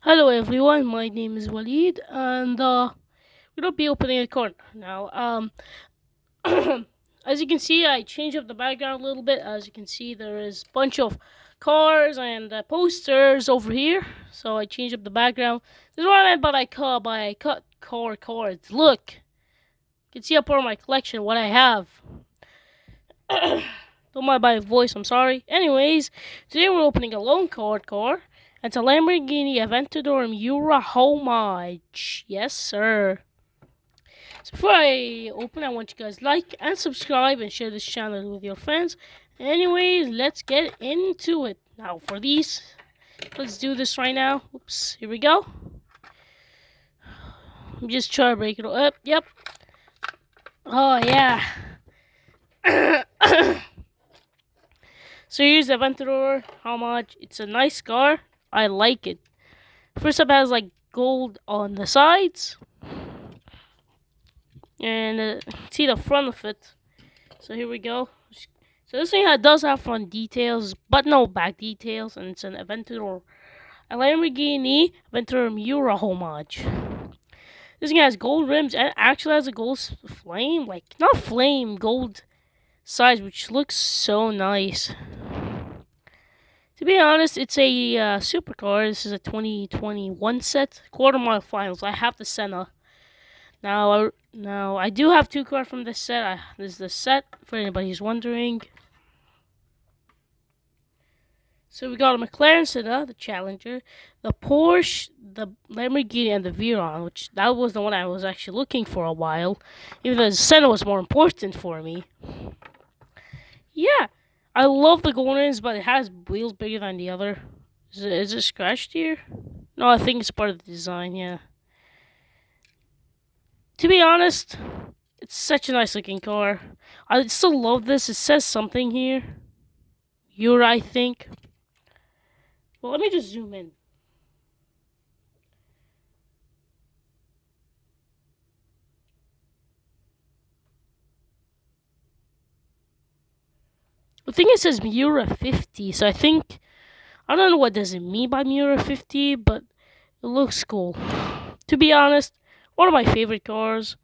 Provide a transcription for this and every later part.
Hello everyone, my name is Walid and we're gonna be opening a card now. As you can see, I changed up the background a little bit. As you can see, there is a bunch of cars and posters over here. So I changed up the background. This is what I meant by cut car cards. Look, you can see a part of my collection, what I have. Don't mind my voice, I'm sorry. Anyways, today we're opening a loan card car. It's a Lamborghini Aventador Miura homage. Yes, sir. So before I open, I want you guys to like and subscribe and share this channel with your friends. Anyways, let's get into it. Now for these, let's do this right now. Oops, here we go. I'm just trying to break it up. Yep. Oh yeah. So here's the Aventador homage. It's a nice car. I like it. First up, it has like gold on the sides, and see the front of it. So here we go. So this thing does have front details, but no back details, and it's an Aventador, a Lamborghini Aventador Miura homage. This thing has gold rims and actually has a gold flame, like not flame, gold sides, which looks so nice. To be honest, it's a supercar. This is a 2021 set, quarter mile finals. I have the Senna. Now I do have two cars from this set. This is the set for anybody who's wondering. So we got a McLaren Senna, the Challenger, the Porsche, the Lamborghini, and the Veyron, which that was the one I was actually looking for a while. Even though the Senna was more important for me. Yeah, I love the gold rims, but it has wheels bigger than the other. Is it scratched here? No, I think it's part of the design, yeah. To be honest, it's such a nice looking car. I still love this. It says something here. You're, I think. Well, let me just zoom in. I think it says Miura 50, so I don't know what does it mean by Miura 50, but it looks cool. To be honest, one of my favorite cars.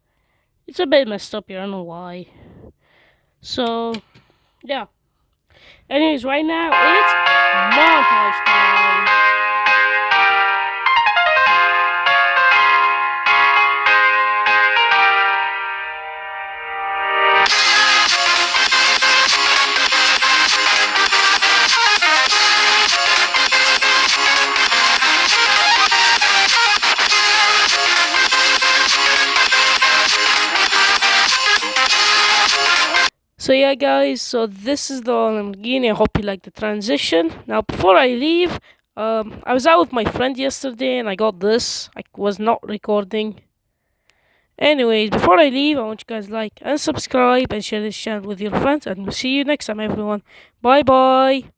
It's a bit messed up here, I don't know why. So, yeah. Anyways, right now, it's montage time. So yeah guys, so this is the Lamborghini. I hope you like the transition. Now before I leave, I was out with my friend yesterday and I got this. I was not recording. Anyways, before I leave, I want you guys to like and subscribe and share this channel with your friends, and we'll see you next time everyone. Bye bye.